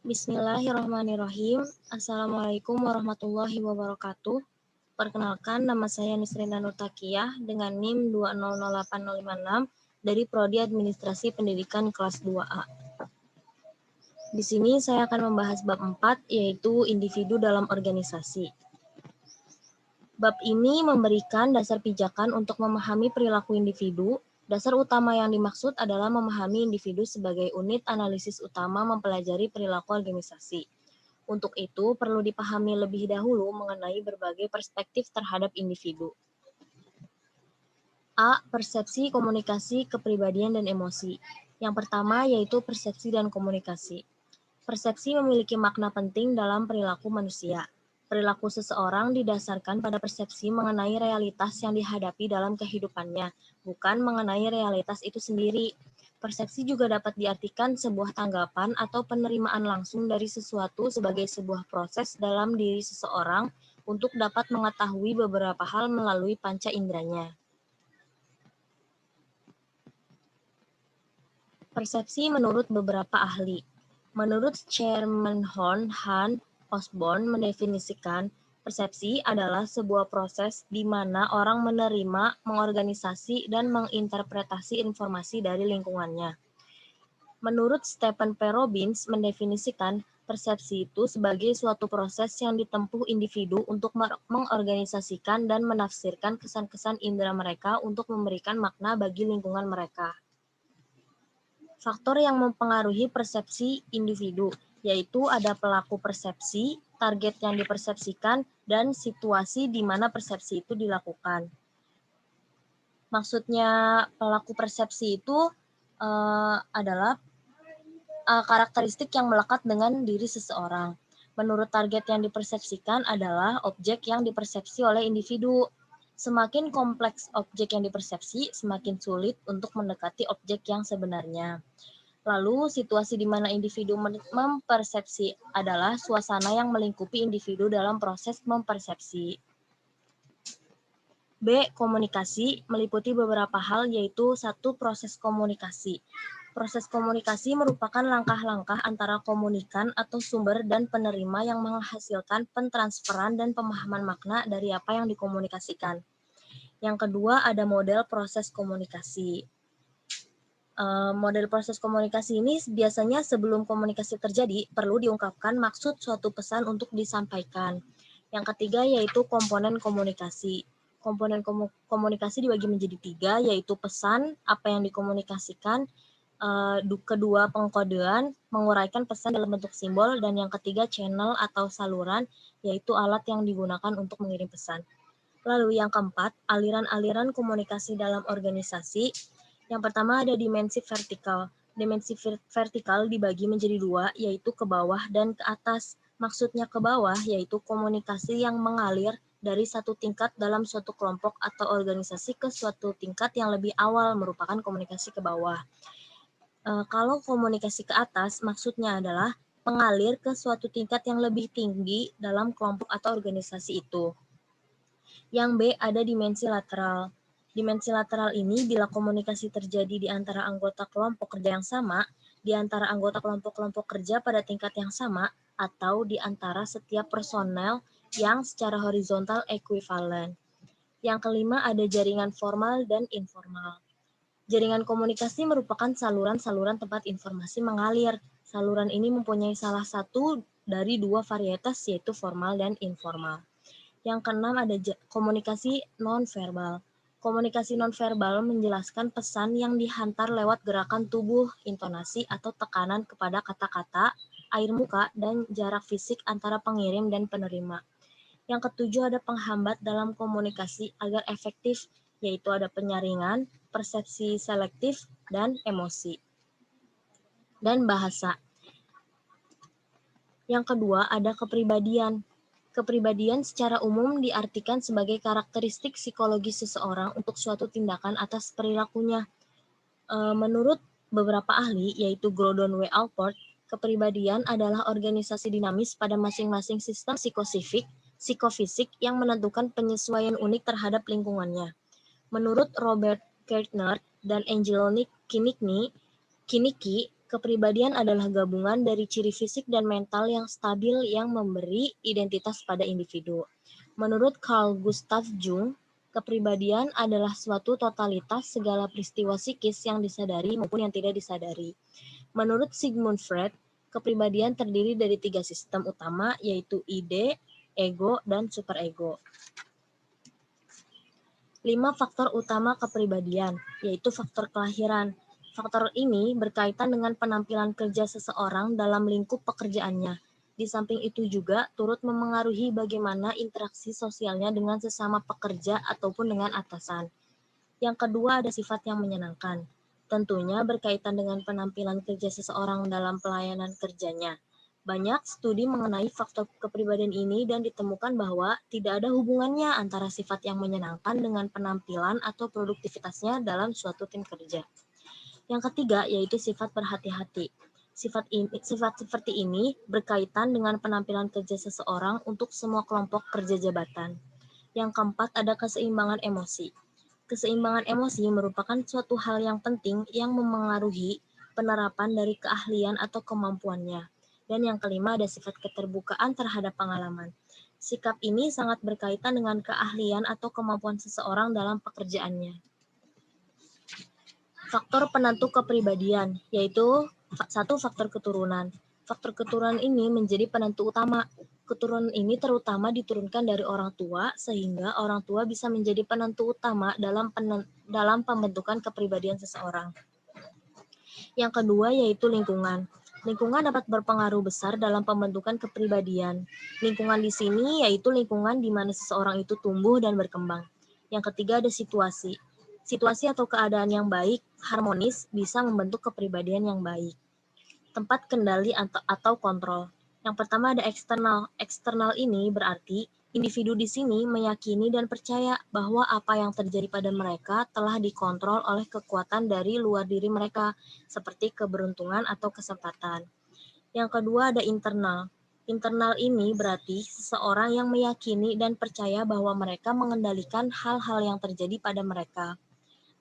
Bismillahirrahmanirrahim. Assalamualaikum warahmatullahi wabarakatuh. Perkenalkan, nama saya Nisrina Nurtakiyah dengan NIM 2008056 dari Prodi Administrasi Pendidikan kelas 2A. Di sini saya akan membahas bab 4, yaitu individu dalam organisasi. Bab ini memberikan dasar pijakan untuk memahami perilaku individu. Dasar utama yang dimaksud adalah memahami individu sebagai unit analisis utama mempelajari perilaku organisasi. Untuk itu, perlu dipahami lebih dahulu mengenai berbagai perspektif terhadap individu. A. Persepsi, komunikasi, kepribadian, dan emosi. Yang pertama yaitu persepsi dan komunikasi. Persepsi memiliki makna penting dalam perilaku manusia. Perilaku seseorang didasarkan pada persepsi mengenai realitas yang dihadapi dalam kehidupannya, bukan mengenai realitas itu sendiri. Persepsi juga dapat diartikan sebuah tanggapan atau penerimaan langsung dari sesuatu sebagai sebuah proses dalam diri seseorang untuk dapat mengetahui beberapa hal melalui panca inderanya. Persepsi menurut beberapa ahli. Menurut Chairman Han Osborne mendefinisikan, persepsi adalah sebuah proses di mana orang menerima, mengorganisasi, dan menginterpretasi informasi dari lingkungannya. Menurut Stephen P. Robbins mendefinisikan, persepsi itu sebagai suatu proses yang ditempuh individu untuk mengorganisasikan dan menafsirkan kesan-kesan indera mereka untuk memberikan makna bagi lingkungan mereka. Faktor yang mempengaruhi persepsi individu, yaitu ada pelaku persepsi, target yang dipersepsikan, dan situasi di mana persepsi itu dilakukan. Maksudnya pelaku persepsi itu adalah karakteristik yang melekat dengan diri seseorang. Menurut target yang dipersepsikan adalah objek yang dipersepsi oleh individu. Semakin kompleks objek yang dipersepsi, semakin sulit untuk mendekati objek yang sebenarnya. Lalu, situasi di mana individu mempersepsi adalah suasana yang melingkupi individu dalam proses mempersepsi. B. Komunikasi meliputi beberapa hal, yaitu 1. Proses komunikasi. Proses komunikasi merupakan langkah-langkah antara komunikan atau sumber dan penerima yang menghasilkan pentransferan dan pemahaman makna dari apa yang dikomunikasikan. Yang kedua, ada model proses komunikasi. Model proses komunikasi ini biasanya sebelum komunikasi terjadi, perlu diungkapkan maksud suatu pesan untuk disampaikan. Yang ketiga, yaitu komponen komunikasi. Komponen komunikasi dibagi menjadi 3, yaitu pesan, apa yang dikomunikasikan, kedua pengkodean, menguraikan pesan dalam bentuk simbol, dan yang ketiga channel atau saluran, yaitu alat yang digunakan untuk mengirim pesan. Lalu yang keempat, aliran-aliran komunikasi dalam organisasi. Yang pertama ada dimensi vertikal. Dimensi vertikal dibagi menjadi 2, yaitu ke bawah dan ke atas. Maksudnya ke bawah yaitu komunikasi yang mengalir dari satu tingkat dalam suatu kelompok atau organisasi ke suatu tingkat yang lebih awal, merupakan komunikasi ke bawah. Kalau komunikasi ke atas, maksudnya adalah mengalir ke suatu tingkat yang lebih tinggi dalam kelompok atau organisasi itu. Yang B, ada dimensi lateral. Dimensi lateral ini bila komunikasi terjadi di antara anggota kelompok kerja yang sama, di antara anggota kelompok-kelompok kerja pada tingkat yang sama, atau di antara setiap personel yang secara horizontal ekuivalen. Yang kelima, ada jaringan formal dan informal. Jaringan komunikasi merupakan saluran-saluran tempat informasi mengalir. Saluran ini mempunyai salah satu dari 2 varietas, yaitu formal dan informal. Yang keenam ada komunikasi nonverbal. Komunikasi nonverbal menjelaskan pesan yang dihantar lewat gerakan tubuh, intonasi, atau tekanan kepada kata-kata, air muka, dan jarak fisik antara pengirim dan penerima. Yang ketujuh ada penghambat dalam komunikasi agar efektif, yaitu ada penyaringan, persepsi selektif, dan emosi. Dan bahasa. Yang kedua ada kepribadian. Kepribadian secara umum diartikan sebagai karakteristik psikologis seseorang untuk suatu tindakan atas perilakunya. Menurut beberapa ahli, yaitu Gordon W. Allport, kepribadian adalah organisasi dinamis pada masing-masing sistem psikofisik yang menentukan penyesuaian unik terhadap lingkungannya. Menurut Robert Kirchner dan Angelo Kinicki, Kepribadian adalah gabungan dari ciri fisik dan mental yang stabil yang memberi identitas pada individu. Menurut Carl Gustav Jung, kepribadian adalah suatu totalitas segala peristiwa psikis yang disadari maupun yang tidak disadari. Menurut Sigmund Freud, kepribadian terdiri dari 3 sistem utama, yaitu ide, ego, dan superego. 5 faktor utama kepribadian, yaitu faktor kelahiran. Faktor ini berkaitan dengan penampilan kerja seseorang dalam lingkup pekerjaannya. Di samping itu juga turut memengaruhi bagaimana interaksi sosialnya dengan sesama pekerja ataupun dengan atasan. Yang kedua ada sifat yang menyenangkan. Tentunya berkaitan dengan penampilan kerja seseorang dalam pelayanan kerjanya. Banyak studi mengenai faktor kepribadian ini dan ditemukan bahwa tidak ada hubungannya antara sifat yang menyenangkan dengan penampilan atau produktivitasnya dalam suatu tim kerja. Yang ketiga yaitu sifat berhati-hati. Sifat seperti ini berkaitan dengan penampilan kerja seseorang untuk semua kelompok kerja jabatan. Yang keempat ada keseimbangan emosi. Keseimbangan emosi merupakan suatu hal yang penting yang memengaruhi penerapan dari keahlian atau kemampuannya. Dan yang kelima ada sifat keterbukaan terhadap pengalaman. Sikap ini sangat berkaitan dengan keahlian atau kemampuan seseorang dalam pekerjaannya. Faktor penentu kepribadian, yaitu satu faktor keturunan. Faktor keturunan ini menjadi penentu utama. Keturunan ini terutama diturunkan dari orang tua, sehingga orang tua bisa menjadi penentu utama dalam pembentukan kepribadian seseorang. Yang kedua yaitu lingkungan. Lingkungan dapat berpengaruh besar dalam pembentukan kepribadian. Lingkungan di sini yaitu lingkungan di mana seseorang itu tumbuh dan berkembang. Yang ketiga ada situasi. Situasi atau keadaan yang baik, harmonis, bisa membentuk kepribadian yang baik. Tempat kendali atau kontrol. Yang pertama ada eksternal. Eksternal ini berarti individu di sini meyakini dan percaya bahwa apa yang terjadi pada mereka telah dikontrol oleh kekuatan dari luar diri mereka, seperti keberuntungan atau kesempatan. Yang kedua ada internal. Internal ini berarti seseorang yang meyakini dan percaya bahwa mereka mengendalikan hal-hal yang terjadi pada mereka.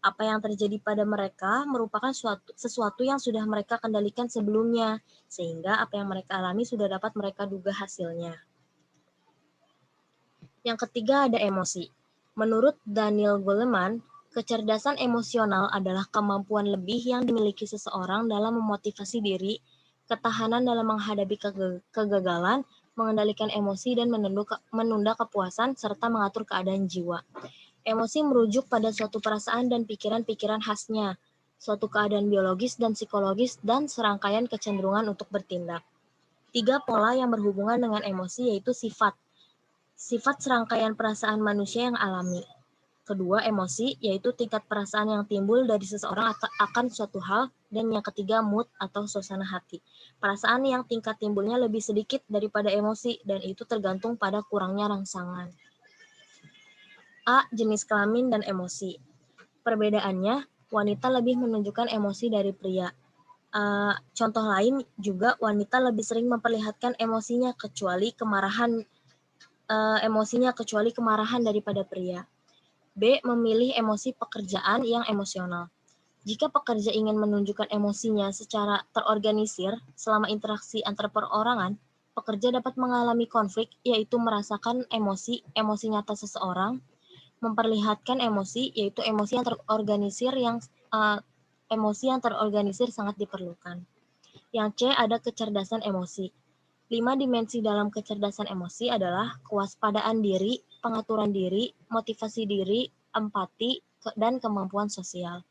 Apa yang terjadi pada mereka merupakan sesuatu yang sudah mereka kendalikan sebelumnya, sehingga apa yang mereka alami sudah dapat mereka duga hasilnya. Yang ketiga ada emosi. Menurut Daniel Goleman, kecerdasan emosional adalah kemampuan lebih yang dimiliki seseorang dalam memotivasi diri, ketahanan dalam menghadapi kegagalan, mengendalikan emosi dan menunda kepuasan, serta mengatur keadaan jiwa. Emosi merujuk pada suatu perasaan dan pikiran-pikiran khasnya, suatu keadaan biologis dan psikologis, dan serangkaian kecenderungan untuk bertindak. 3 pola yang berhubungan dengan emosi yaitu sifat. Sifat serangkaian perasaan manusia yang alami. Kedua, emosi, yaitu tingkat perasaan yang timbul dari seseorang akan suatu hal. Dan yang ketiga, mood atau suasana hati. Perasaan yang tingkat timbulnya lebih sedikit daripada emosi, dan itu tergantung pada kurangnya rangsangan. A. Jenis kelamin dan emosi. Perbedaannya, wanita lebih menunjukkan emosi dari pria. Contoh lain juga wanita lebih sering memperlihatkan emosinya kecuali kemarahan daripada pria. B. Memilih emosi pekerjaan yang emosional. Jika pekerja ingin menunjukkan emosinya secara terorganisir selama interaksi antar perorangan, pekerja dapat mengalami konflik, yaitu merasakan emosi nyata seseorang, memperlihatkan emosi, yaitu emosi yang terorganisir sangat diperlukan. Yang C ada kecerdasan emosi. 5 dimensi dalam kecerdasan emosi adalah kewaspadaan diri, pengaturan diri, motivasi diri, empati, dan kemampuan sosial.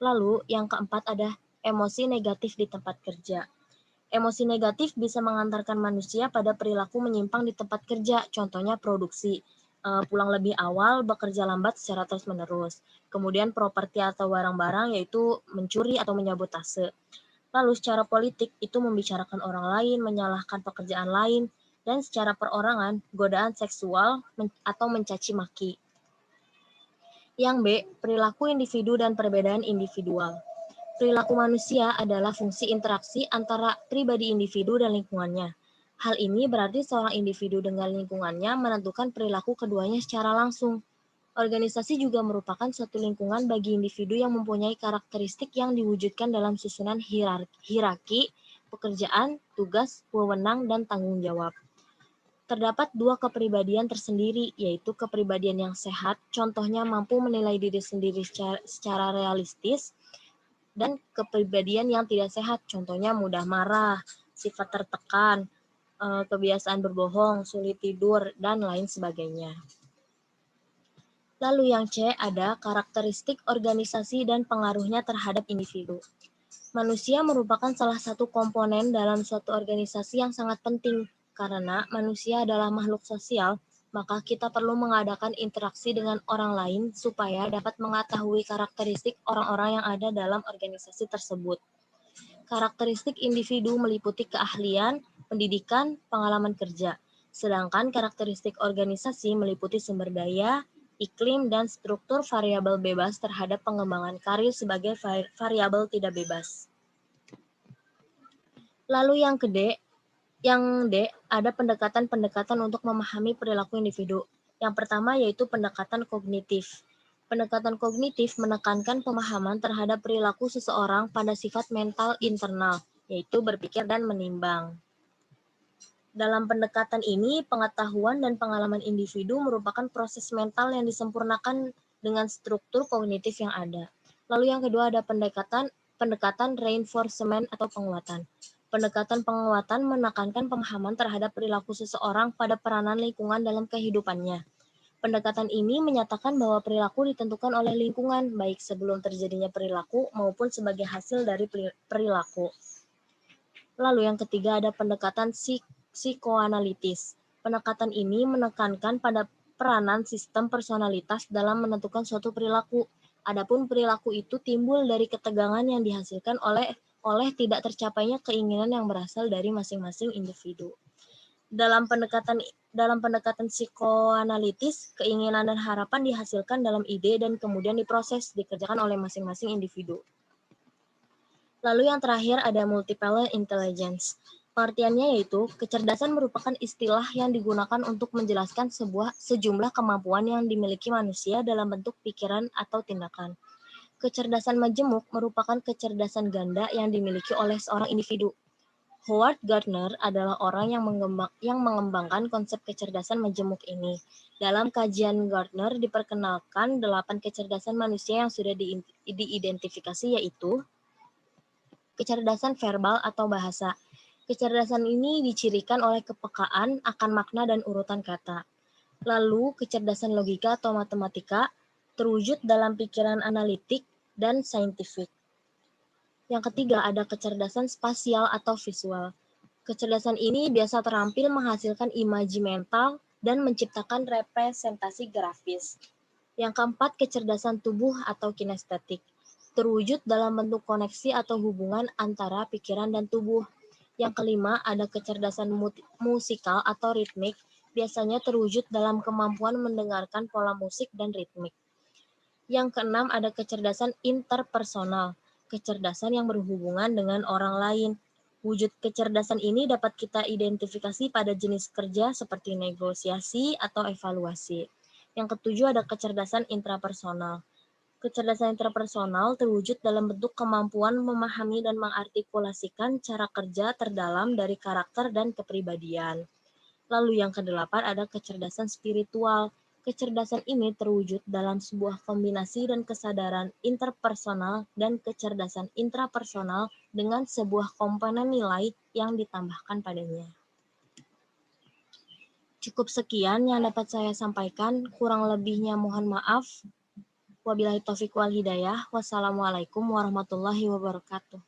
Lalu yang keempat ada emosi negatif di tempat kerja. Emosi negatif bisa mengantarkan manusia pada perilaku menyimpang di tempat kerja, contohnya produksi. Pulang lebih awal, bekerja lambat secara terus-menerus. Kemudian properti atau barang-barang yaitu mencuri atau menyabotase. Lalu secara politik itu membicarakan orang lain, menyalahkan pekerjaan lain, dan secara perorangan godaan seksual atau mencaci maki. Yang B, perilaku individu dan perbedaan individual. Perilaku manusia adalah fungsi interaksi antara pribadi individu dan lingkungannya. Hal ini berarti seorang individu dengan lingkungannya menentukan perilaku keduanya secara langsung. Organisasi juga merupakan suatu lingkungan bagi individu yang mempunyai karakteristik yang diwujudkan dalam susunan hierarki, pekerjaan, tugas, wewenang, dan tanggung jawab. Terdapat dua kepribadian tersendiri, yaitu kepribadian yang sehat, contohnya mampu menilai diri sendiri secara realistis, dan kepribadian yang tidak sehat, contohnya mudah marah, sifat tertekan, kebiasaan berbohong, sulit tidur, dan lain sebagainya. Lalu yang C ada karakteristik organisasi dan pengaruhnya terhadap individu. Manusia merupakan salah satu komponen dalam suatu organisasi yang sangat penting, karena manusia adalah makhluk sosial, maka kita perlu mengadakan interaksi dengan orang lain supaya dapat mengetahui karakteristik orang-orang yang ada dalam organisasi tersebut. Karakteristik individu meliputi keahlian, pendidikan, pengalaman kerja, sedangkan karakteristik organisasi meliputi sumber daya, iklim, dan struktur variabel bebas terhadap pengembangan karir sebagai variabel tidak bebas. Lalu yang D, ada pendekatan-pendekatan untuk memahami perilaku individu. Yang pertama yaitu pendekatan kognitif. Pendekatan kognitif menekankan pemahaman terhadap perilaku seseorang pada sifat mental internal, yaitu berpikir dan menimbang. Dalam pendekatan ini, pengetahuan dan pengalaman individu merupakan proses mental yang disempurnakan dengan struktur kognitif yang ada. Lalu yang kedua ada pendekatan reinforcement atau penguatan. Pendekatan penguatan menekankan pemahaman terhadap perilaku seseorang pada peranan lingkungan dalam kehidupannya. Pendekatan ini menyatakan bahwa perilaku ditentukan oleh lingkungan, baik sebelum terjadinya perilaku maupun sebagai hasil dari perilaku. Lalu yang ketiga ada pendekatan psikoanalitis. Pendekatan ini menekankan pada peranan sistem personalitas dalam menentukan suatu perilaku. Adapun perilaku itu timbul dari ketegangan yang dihasilkan oleh tidak tercapainya keinginan yang berasal dari masing-masing individu. Dalam pendekatan psikoanalitis, keinginan dan harapan dihasilkan dalam ide dan kemudian diproses, dikerjakan oleh masing-masing individu. Lalu yang terakhir ada multiple intelligence. Pengertiannya yaitu, kecerdasan merupakan istilah yang digunakan untuk menjelaskan sejumlah kemampuan yang dimiliki manusia dalam bentuk pikiran atau tindakan. Kecerdasan majemuk merupakan kecerdasan ganda yang dimiliki oleh seorang individu. Howard Gardner adalah orang yang mengembangkan konsep kecerdasan majemuk ini. Dalam kajian Gardner diperkenalkan 8 kecerdasan manusia yang sudah diidentifikasi yaitu kecerdasan verbal atau bahasa. Kecerdasan ini dicirikan oleh kepekaan akan makna dan urutan kata. Lalu, kecerdasan logika atau matematika terwujud dalam pikiran analitik dan saintifik. Yang ketiga, ada kecerdasan spasial atau visual. Kecerdasan ini biasa terampil menghasilkan imaji mental dan menciptakan representasi grafis. Yang keempat, kecerdasan tubuh atau kinestetik. Terwujud dalam bentuk koneksi atau hubungan antara pikiran dan tubuh. Yang kelima, ada kecerdasan musikal atau ritmik, biasanya terwujud dalam kemampuan mendengarkan pola musik dan ritmik. Yang keenam, ada kecerdasan interpersonal, kecerdasan yang berhubungan dengan orang lain. Wujud kecerdasan ini dapat kita identifikasi pada jenis kerja seperti negosiasi atau evaluasi. Yang ketujuh, ada kecerdasan intrapersonal. Kecerdasan interpersonal terwujud dalam bentuk kemampuan memahami dan mengartikulasikan cara kerja terdalam dari karakter dan kepribadian. Lalu yang kedelapan ada kecerdasan spiritual. Kecerdasan ini terwujud dalam sebuah kombinasi dan kesadaran interpersonal dan kecerdasan intrapersonal dengan sebuah komponen nilai yang ditambahkan padanya. Cukup sekian yang dapat saya sampaikan, kurang lebihnya mohon maaf. Wabillahi taufiq wal hidayah. Wassalamualaikum warahmatullahi wabarakatuh.